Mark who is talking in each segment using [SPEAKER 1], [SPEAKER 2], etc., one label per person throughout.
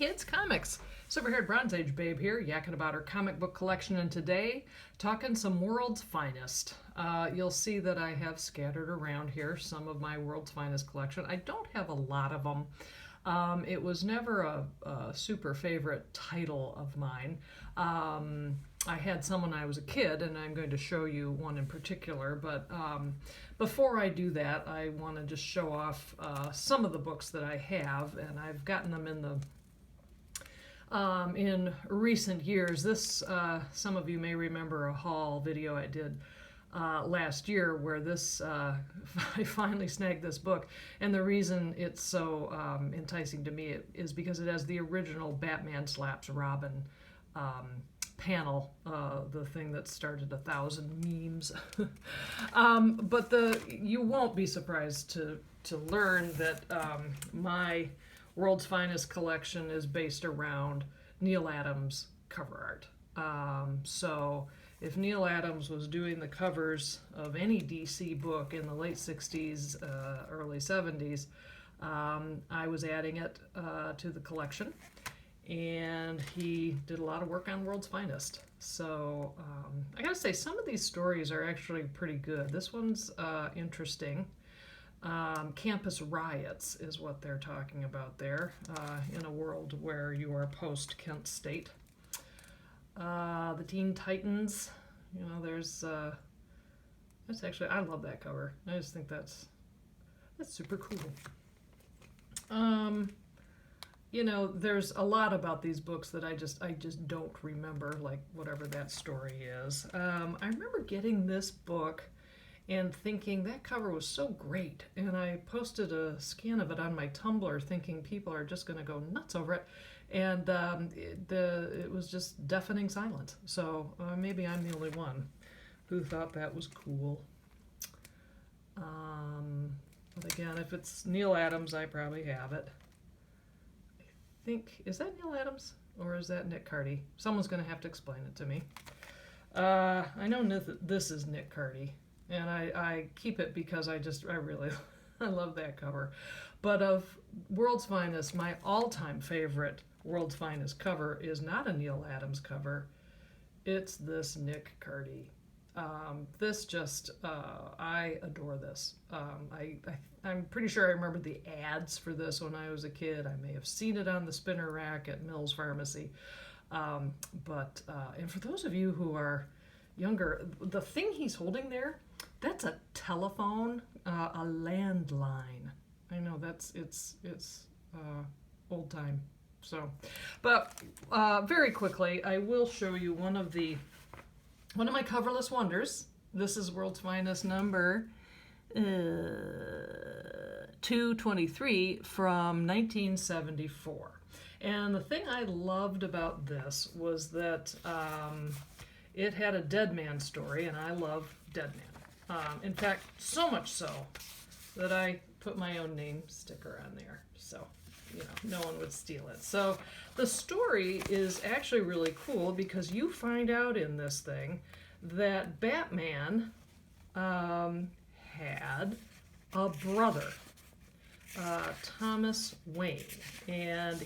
[SPEAKER 1] kids, comics. Silver-haired Bronze Age babe here, yakking about her comic book collection, and today, talking some World's Finest. You'll see that I have scattered around here some of my World's Finest collection. I don't have a lot of them. It was never a super favorite title of mine. I had some when I was a kid, and I'm going to show you one in particular, but before I do that, I want to just show off some of the books that I have, and I've gotten them in recent years. This, some of you may remember a haul video I did last year where this, I finally snagged this book, and the reason it's so enticing to me is because it has the original Batman slaps Robin panel, the thing that started 1,000 memes. But you won't be surprised to learn that my World's Finest collection is based around Neal Adams cover art. So if Neal Adams was doing the covers of any DC book in the late 60s, early 70s, I was adding it to the collection. And he did a lot of work on World's Finest. So I gotta say, some of these stories are actually pretty good. This one's interesting. Campus riots is what they're talking about there, in a world where you are post-Kent State. The Teen Titans, you know, there's, that's actually, I love that cover. I just think that's super cool. You know, there's a lot about these books that I just don't remember, like whatever that story is. I remember getting this book and thinking that cover was so great, and I posted a scan of it on my Tumblr thinking people are just going to go nuts over it, and it was just deafening silence. So maybe I'm the only one who thought that was cool. But again, if it's Neal Adams, I probably have it. Is that Neal Adams or is that Nick Cardy? Someone's going to have to explain it to me. I know this is Nick Cardy, and I keep it because I really I love that cover. But of World's Finest, my all-time favorite World's Finest cover is not a Neal Adams cover. It's this Nick Cardy. This just, I adore this. I'm pretty sure I remember the ads for this when I was a kid. I may have seen it on the spinner rack at Mills Pharmacy. And for those of you who are younger, the thing he's holding there, that's a telephone, a landline. I know it's old time. So, but very quickly, I will show you one of my Coverless Wonders. This is World's Finest number 223 from 1974. And the thing I loved about this was that it had a Dead Man story, and I love Dead Man. In fact, so much so that I put my own name sticker on there, so no one would steal it. So the story is actually really cool because you find out in this thing that Batman had a brother, Thomas Wayne, and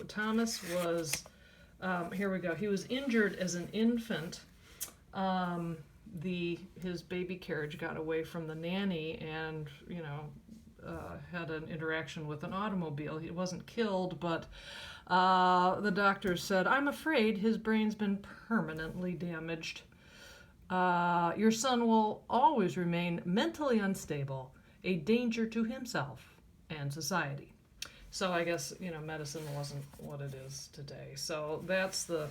[SPEAKER 1] Thomas was, here we go, he was injured as an infant. His baby carriage got away from the nanny and, had an interaction with an automobile. He wasn't killed, but the doctor said, "I'm afraid his brain's been permanently damaged. Your son will always remain mentally unstable, a danger to himself and society." So I guess, medicine wasn't what it is today. So that's the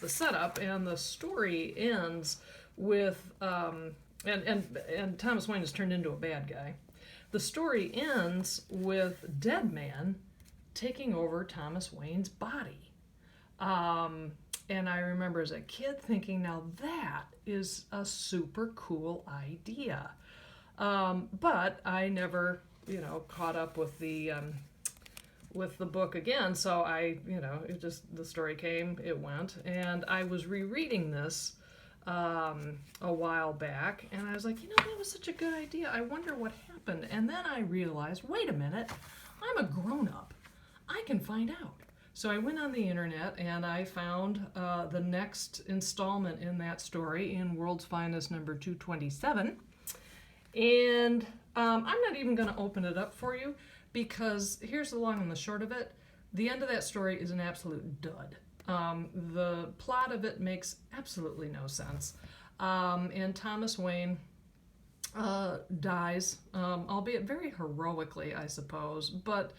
[SPEAKER 1] setup, and the story ends with, and Thomas Wayne has turned into a bad guy. The story ends with Dead Man taking over Thomas Wayne's body. And I remember as a kid thinking, now that is a super cool idea. But I never, caught up with the book again. So the story came, it went, and I was rereading this a while back, and I was like, that was such a good idea. I wonder what happened. And then I realized, wait a minute, I'm a grown-up. I can find out. So I went on the internet and I found the next installment in that story in World's Finest number 227. And I'm not even going to open it up for you because here's the long and the short of it. The end of that story is an absolute dud. The plot of it makes absolutely no sense. And Thomas Wayne dies, albeit very heroically, I suppose. But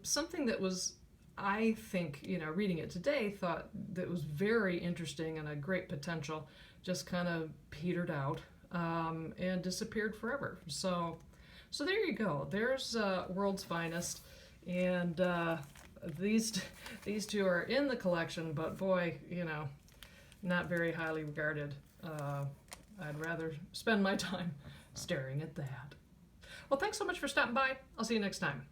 [SPEAKER 1] something that was, I think, reading it today, thought that was very interesting and a great potential, just kind of petered out and disappeared forever. So there you go. There's World's Finest, and these two are in the collection, but boy, not very highly regarded. I'd rather spend my time staring at that. Well, thanks so much for stopping by. I'll see you next time.